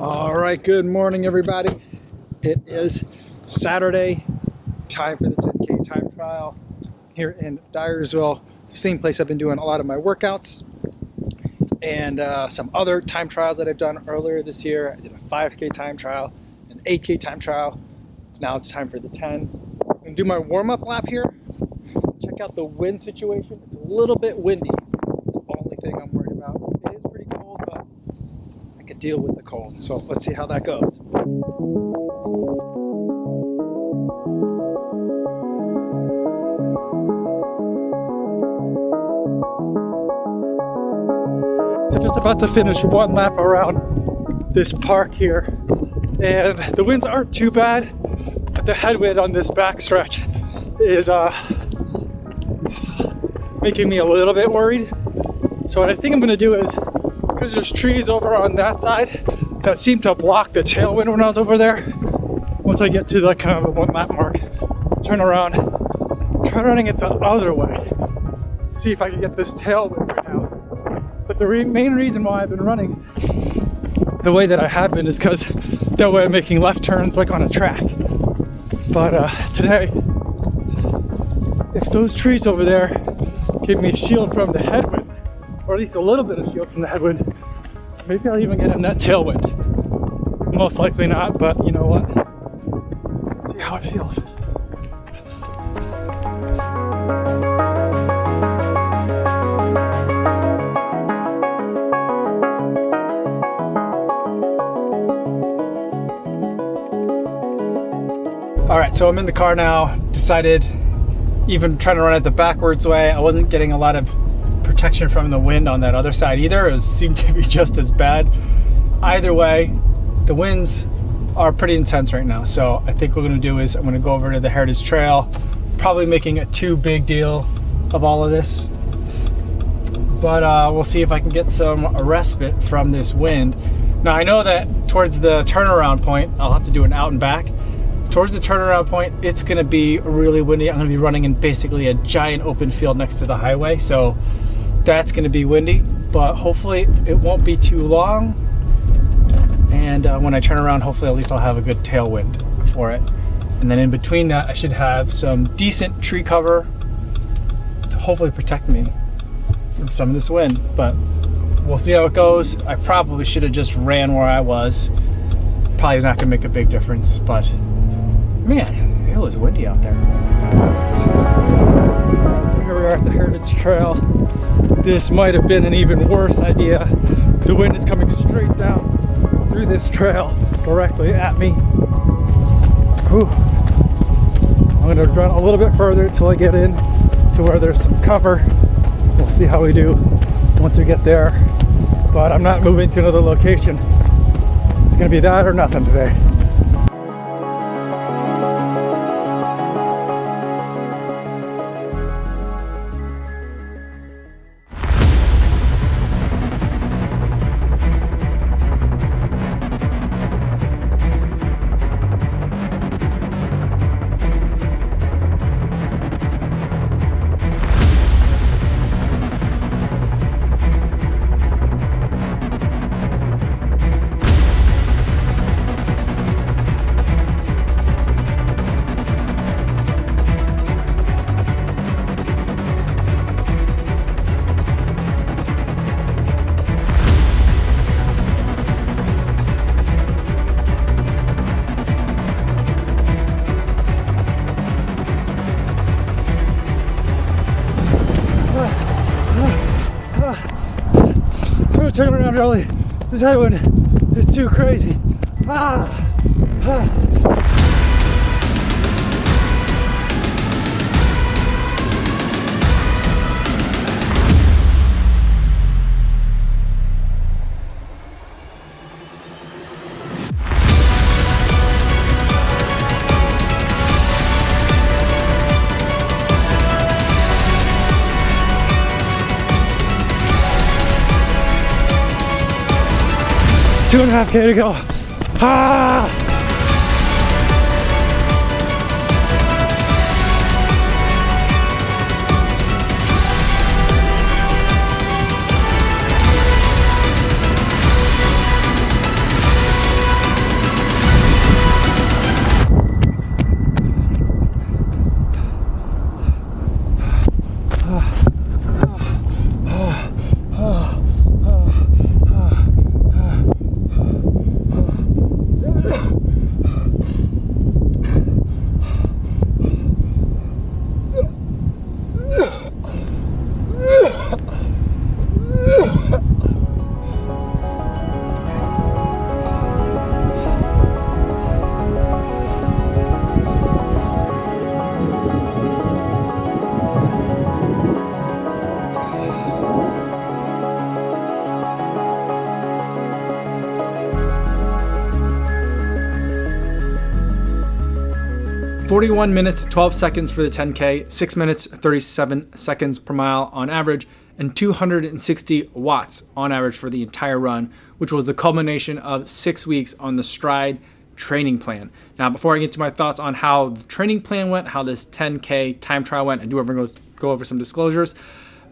All right, good morning, everybody. It is Saturday, time for the 10K time trial here in Dyersville, the same place I've been doing a lot of my workouts and some other time trials that I've done earlier this year. I did a 5K time trial, an 8K time trial. Now it's time for the 10. I'm gonna do my warm-up lap here. Check out the wind situation. It's a little bit windy. It's the only thing I'm worried about. It is pretty cold, but I could deal with the cold. So let's see how that goes. So just about to finish one lap around this park here, and the winds aren't too bad, but the headwind on this backstretch is making me a little bit worried. So what I think I'm gonna do is, because there's trees over on that side that seem to block the tailwind when I was over there, once I get to the kind of a 1 lap mark, turn around, try running it the other way, see if I can get this tailwind right now. But the main reason why I've been running the way that I have been is because that way I'm making left turns like on a track. But today, if those trees over there give me a shield from the headwind, or at least a little bit of shield from the headwind, maybe I'll even get a net tailwind. Most likely not, but you know what? See how it feels. All right, so I'm in the car now. Decided, even trying to run it the backwards way, I wasn't getting a lot of protection from the wind on that other side either. It seemed to be just as bad. Either way, the winds are pretty intense right now. So I think what we're gonna do is I'm gonna go over to the Heritage Trail, probably making a too big deal of all of this. But we'll see if I can get some respite from this wind. Now I know that towards the turnaround point, I'll have to do an out and back. Towards the turnaround point, it's gonna be really windy. I'm gonna be running in basically a giant open field next to the highway. So that's gonna be windy, but hopefully it won't be too long. And when I turn around, hopefully at least I'll have a good tailwind for it. And then in between that, I should have some decent tree cover to hopefully protect me from some of this wind, but we'll see how it goes. I probably should have just ran where I was. Probably not gonna make a big difference, but man, it was windy out there. So here we are at the Heritage Trail. This might have been an even worse idea. The wind is coming straight down through this trail directly at me. Whew. I'm gonna run a little bit further until I get in to where there's some cover. We'll see how we do once we get there. But I'm not moving to another location. It's gonna be that or nothing today. Turn around early. This headwind is too crazy. Two and a half K to go. 41 minutes, 12 seconds for the 10K, 6 minutes, 37 seconds per mile on average, and 260 watts on average for the entire run, which was the culmination of 6 weeks on the Stryd training plan. Now, before I get to my thoughts on how the training plan went, how this 10K time trial went, I do go over some disclosures.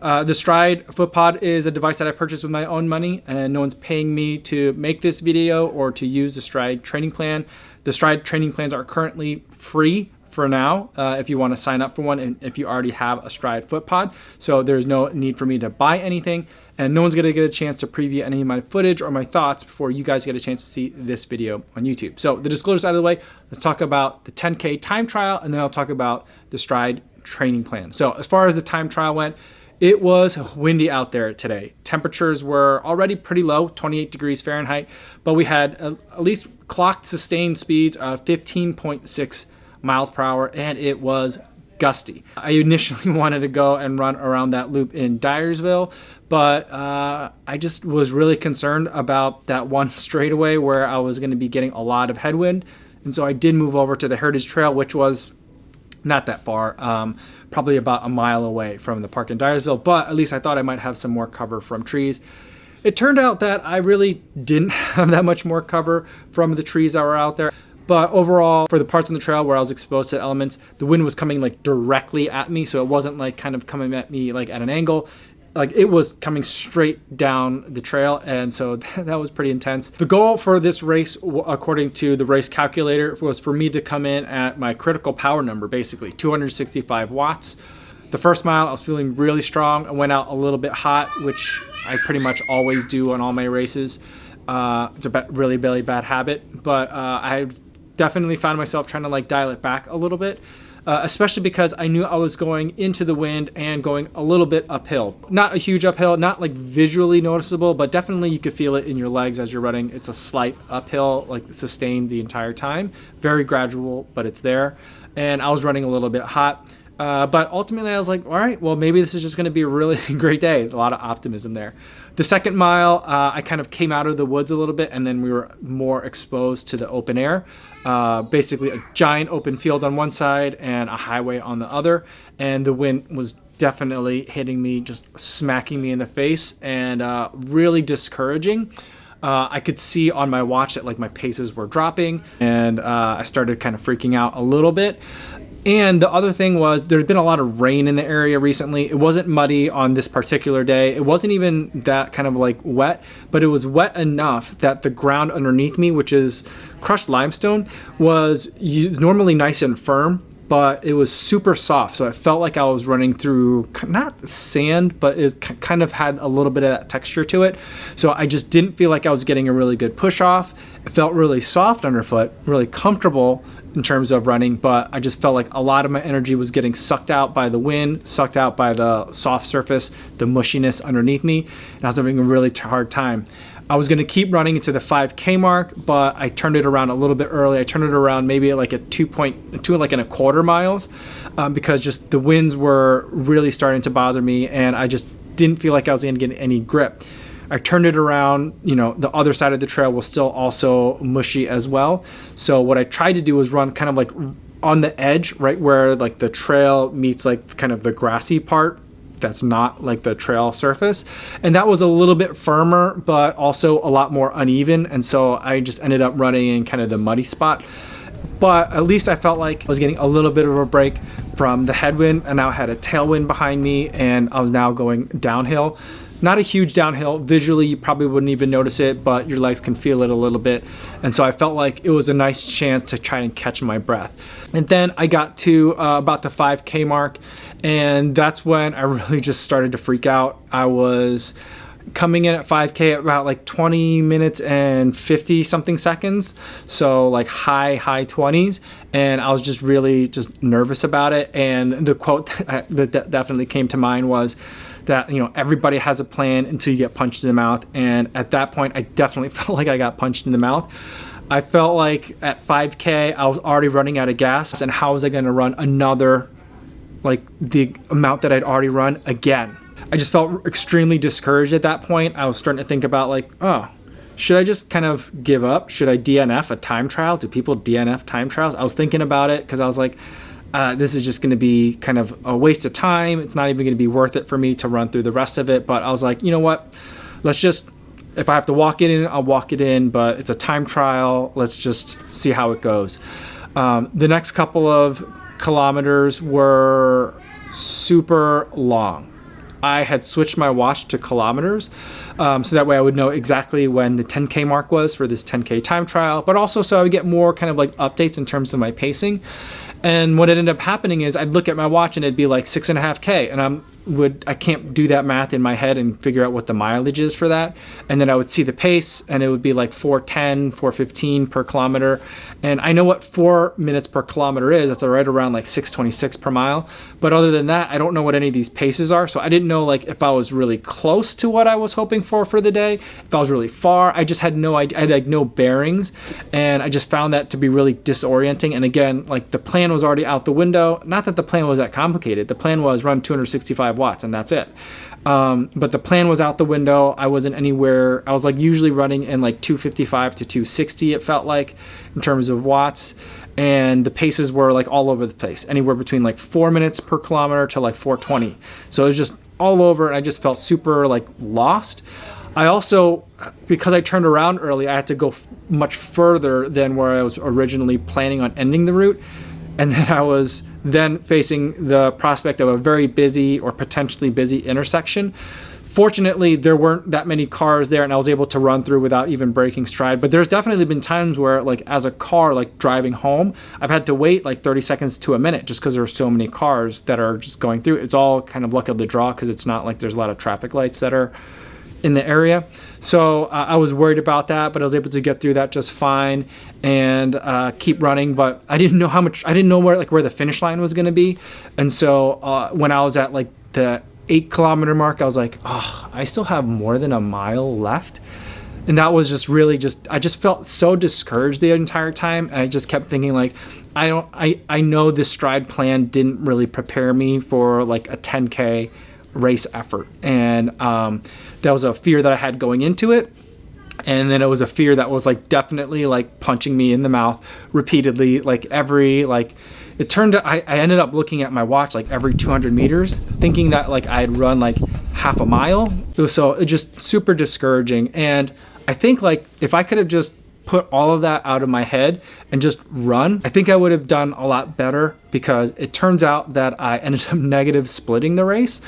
The Stryd footpod is a device that I purchased with my own money, and no one's paying me to make this video or to use the Stryd training plan. The Stryd training plans are currently free for now if you want to sign up for one and if you already have a Stryd footpod. So there's no need for me to buy anything, and no one's going to get a chance to preview any of my footage or my thoughts before you guys get a chance to see this video on YouTube. So the disclosures out of the way, let's talk about the 10K time trial, and then I'll talk about the Stryd training plan. So as far as the time trial went, it was windy out there today. Temperatures were already pretty low, 28 degrees Fahrenheit, but we had at least clocked sustained speeds of 15.6 miles per hour, and it was gusty. I initially wanted to go and run around that loop in Dyersville, but I just was really concerned about that one straightaway where I was going to be getting a lot of headwind, and so I did move over to the Heritage Trail, which was not that far, probably about a mile away from the park in Dyersville, but at least I thought I might have some more cover from trees. It turned out that I really didn't have that much more cover from the trees that were out there. But overall, for the parts on the trail where I was exposed to elements, the wind was coming like directly at me. So it wasn't like kind of coming at me like at an angle. Like it was coming straight down the trail. And so that was pretty intense. The goal for this race, according to the race calculator, was for me to come in at my critical power number, basically 265 watts. The first mile, I was feeling really strong. I went out a little bit hot, which I pretty much always do on all my races. It's a really bad habit, but I definitely found myself trying to like dial it back a little bit, especially because I knew I was going into the wind and going a little bit uphill. Not a huge uphill, not like visually noticeable, but definitely you could feel it in your legs as you're running. It's a slight uphill, like sustained the entire time. Very gradual, but it's there. And I was running a little bit hot. But ultimately I was like, all right, well, maybe this is just going to be a really great day. A lot of optimism there. The second mile, I kind of came out of the woods a little bit, and then we were more exposed to the open air. Basically a giant open field on one side and a highway on the other. And the wind was definitely hitting me, just smacking me in the face, and really discouraging. I could see on my watch that like my paces were dropping, and I started kind of freaking out a little bit. And the other thing was there's been a lot of rain in the area recently. It wasn't muddy on this particular day. It wasn't even that kind of like wet, but it was wet enough that the ground underneath me, which is crushed limestone, was normally nice and firm, but it was super soft. So it felt like I was running through not sand, but it kind of had a little bit of that texture to it. So I just didn't feel like I was getting a really good push off. It felt really soft underfoot, really comfortable in terms of running, but I just felt like a lot of my energy was getting sucked out by the wind, sucked out by the soft surface, the mushiness underneath me, and I was having a really hard time. I was going to keep running into the 5K mark, but I turned it around a little bit early. I turned it around maybe at like a 2.25 miles because just the winds were really starting to bother me, and I just didn't feel like I was going to get any grip. I turned it around, you know, the other side of the trail was still also mushy as well. So what I tried to do was run kind of like on the edge, right where like the trail meets like kind of the grassy part that's not like the trail surface. And that was a little bit firmer, but also a lot more uneven. And so I just ended up running in kind of the muddy spot. But at least I felt like I was getting a little bit of a break from the headwind, and now I had a tailwind behind me, and I was now going downhill. Not a huge downhill. Visually, you probably wouldn't even notice it, but your legs can feel it a little bit. And so I felt like it was a nice chance to try and catch my breath. And then I got to about the 5K mark, and that's when I really just started to freak out. I was coming in at 5K at about like 20 minutes and 50 something seconds. So like high 20s. And I was just really just nervous about it. And the quote that definitely came to mind was that, you know, everybody has a plan until you get punched in the mouth. And at that point, I definitely felt like I got punched in the mouth. I felt like at 5K, I was already running out of gas. And how was I going to run another, like the amount that I'd already run again? I just felt extremely discouraged at that point. I was starting to think about like, oh, should I just kind of give up? Should I DNF a time trial? Do people DNF time trials? I was thinking about it because I was like, this is just going to be kind of a waste of time. It's not even going to be worth it for me to run through the rest of it. But I was like, you know what? Let's just, if I have to walk it in, I'll walk it in, but it's a time trial. Let's just see how it goes. The next couple of kilometers were super long. I had switched my watch to kilometers, so that way I would know exactly when the 10K mark was for this 10K time trial, but also so I would get more kind of like updates in terms of my pacing. And what ended up happening is I'd look at my watch and it'd be like 6.5K, and I can't do that math in my head and figure out what the mileage is for that. And then I would see the pace and it would be like 4:10, 4:15 per kilometer. And I know what 4 minutes per kilometer is. That's right around like 6:26 per mile. But other than that, I don't know what any of these paces are. So I didn't know like if I was really close to what I was hoping for the day, if I was really far. I just had no idea. I had like no bearings, and I just found that to be really disorienting. And again, like the plan was already out the window. Not that the plan was that complicated. The plan was run 265 watts and that's it. But the plan was out the window. I wasn't anywhere. I was like usually running in like 255 to 260, it felt like, in terms of watts. And the paces were like all over the place, anywhere between like 4 minutes per kilometer to like 4:20. So it was just all over, and I just felt super like lost. I also, because I turned around early, I had to go much further than where I was originally planning on ending the route. And then I was then facing the prospect of a very busy or potentially busy intersection. Fortunately, there weren't that many cars there, and I was able to run through without even breaking stride. But there's definitely been times where, like, as a car, like driving home, I've had to wait like 30 seconds to a minute just because there are so many cars that are just going through. It's all kind of luck of the draw because it's not like there's a lot of traffic lights that are in the area. So I was worried about that, but I was able to get through that just fine and keep running. But I didn't know I didn't know where the finish line was going to be. And so when I was at like the 8 kilometer mark, I was like, oh, I still have more than a mile left. And that was just really I just felt so discouraged the entire time. And I just kept thinking like, I know this Stryd plan didn't really prepare me for like a 10K race effort. And that was a fear that I had going into it. And then it was a fear that was like definitely like punching me in the mouth repeatedly, like it turned out I ended up looking at my watch like every 200 meters thinking that like I had run like half a mile. So it just super discouraging. And I think like if I could have just put all of that out of my head and just run, I think I would have done a lot better, because it turns out that I ended up negative splitting the race.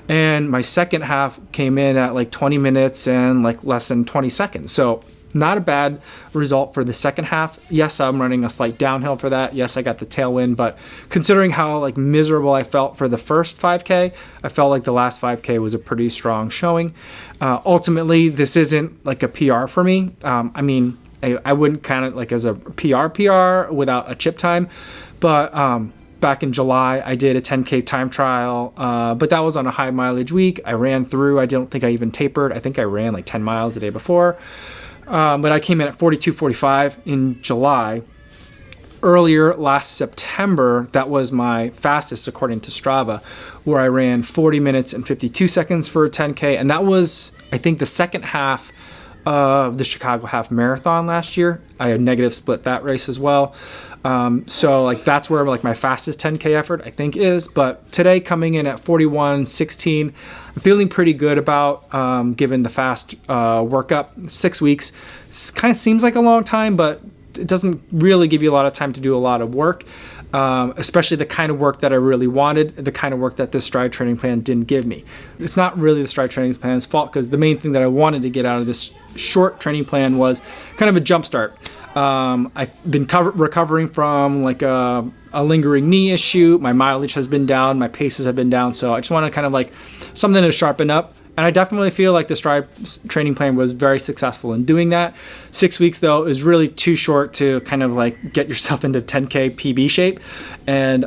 And my second half came in at like 20 minutes and like less than 20 seconds. So not a bad result for the second half. Yes, I'm running a slight downhill for that. Yes, I got the tailwind, but considering how like miserable I felt for the first 5K, I felt like the last 5K was a pretty strong showing. Ultimately, this isn't like a PR for me. I mean, I wouldn't count it like as a PR without a chip time, but back in July, I did a 10K time trial, but that was on a high mileage week. I ran through. I don't think I even tapered. I think I ran like 10 miles the day before. But I came in at 42:45 in July. Earlier last September, that was my fastest according to Strava, where I ran 40 minutes and 52 seconds for a 10K. And that was, I think, the second half of the Chicago Half Marathon last year. I had negative split that race as well. So like that's where like my fastest 10K effort I think is. But today coming in at 41:16, I'm feeling pretty good about given the fast workup. 6 weeks kind of seems like a long time, but it doesn't really give you a lot of time to do a lot of work, especially the kind of work that I really wanted, the kind of work that this Stryd training plan didn't give me. It's not really the Stryd training plan's fault, because the main thing that I wanted to get out of this short training plan was kind of a jump start. I've been recovering from like a lingering knee issue. My mileage has been down, my paces have been down, so I just want to kind of like something to sharpen up. And I definitely feel like the Stryd training plan was very successful in doing that. 6 weeks, though, is really too short to kind of like get yourself into 10K PB shape. And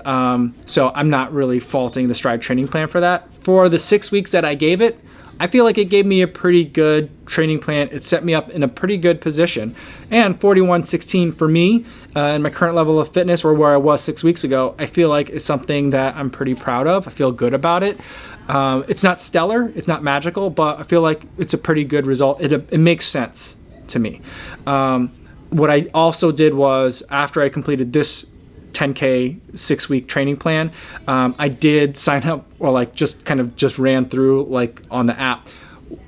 so I'm not really faulting the Stryd training plan for that. For the 6 weeks that I gave it, I feel like it gave me a pretty good training plan. It set me up in a pretty good position. And 41:16 for me, and my current level of fitness, or where I was 6 weeks ago, I feel like is something that I'm pretty proud of. I feel good about it. It's not stellar, it's not magical, but I feel like it's a pretty good result. It makes sense to me. What I also did was, after I completed this 10K 6-week training plan, I did sign up, or like just ran through, like on the app,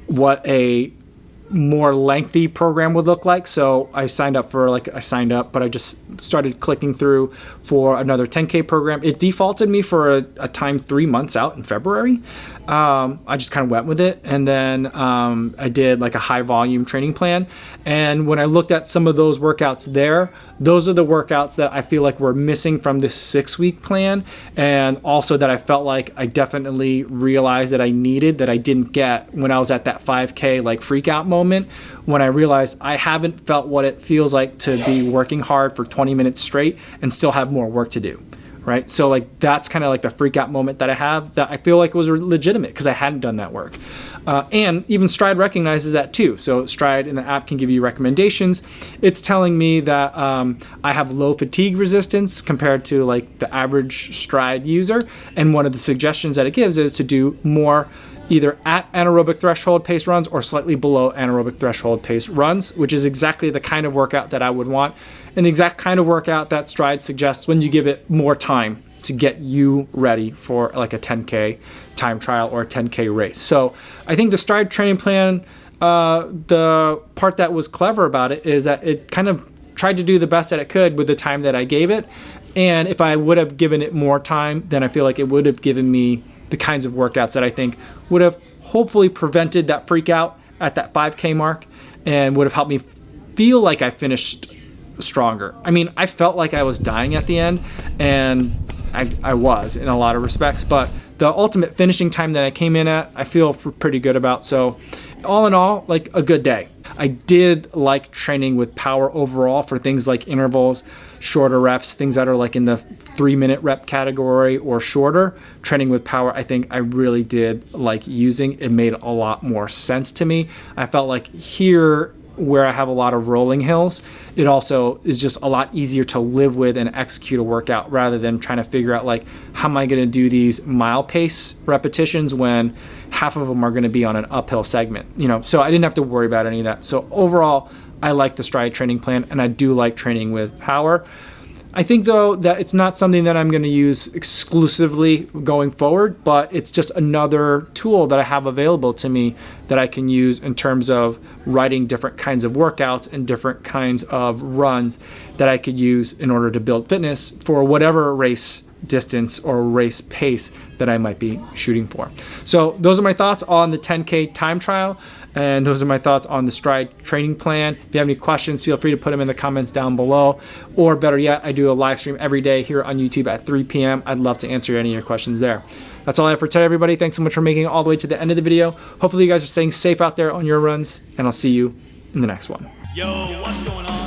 what a more lengthy program would look like. So I signed up, but I just started clicking through for another 10K program. It defaulted me for a time 3 months out in February. I just kind of went with it. And then I did like a high volume training plan. And when I looked at some of those workouts there, those are the workouts that I feel like were missing from this 6-week plan. And also that I felt like I definitely realized that I needed, that I didn't get when I was at that 5K like freak out moment, when I realized I haven't felt what it feels like to be working hard for 20 minutes straight and still have more work to do. Right? So like that's kind of like the freak out moment that I have, that I feel like was legitimate because I hadn't done that work. And even Stryd recognizes that too. So Stryd in the app can give you recommendations. It's telling me that I have low fatigue resistance compared to like the average Stryd user. And one of the suggestions that it gives is to do more either at anaerobic threshold pace runs or slightly below anaerobic threshold pace runs, which is exactly the kind of workout that I would want, and the exact kind of workout that Stryd suggests when you give it more time to get you ready for like a 10K time trial or a 10K race. So I think the Stryd training plan, the part that was clever about it is that it kind of tried to do the best that it could with the time that I gave it. And if I would have given it more time, then I feel like it would have given me the kinds of workouts that I think would have hopefully prevented that freak out at that 5K mark and would have helped me feel like I finished stronger. I mean, I felt like I was dying at the end, and I was in a lot of respects, but the ultimate finishing time that I came in at, I feel pretty good about. So all in all, like a good day. I did like training with power overall for things like intervals, shorter reps, things that are like in the 3-minute rep category or shorter. Training with power, I think I really did like using. It made a lot more sense to me. I felt like here, where I have a lot of rolling hills, it also is just a lot easier to live with and execute a workout rather than trying to figure out like, how am I going to do these mile pace repetitions when half of them are going to be on an uphill segment, you know? So I didn't have to worry about any of that. So overall, I like the Stryd training plan, and I do like training with power. I think though that it's not something that I'm going to use exclusively going forward, but it's just another tool that I have available to me that I can use in terms of writing different kinds of workouts and different kinds of runs that I could use in order to build fitness for whatever race distance or race pace that I might be shooting for. So those are my thoughts on the 10K time trial. And those are my thoughts on the Stryd training plan. If you have any questions, feel free to put them in the comments down below. Or better yet, I do a live stream every day here on YouTube at 3 p.m. I'd love to answer any of your questions there. That's all I have for today, everybody. Thanks so much for making it all the way to the end of the video. Hopefully you guys are staying safe out there on your runs, and I'll see you in the next one. Yo, what's going on?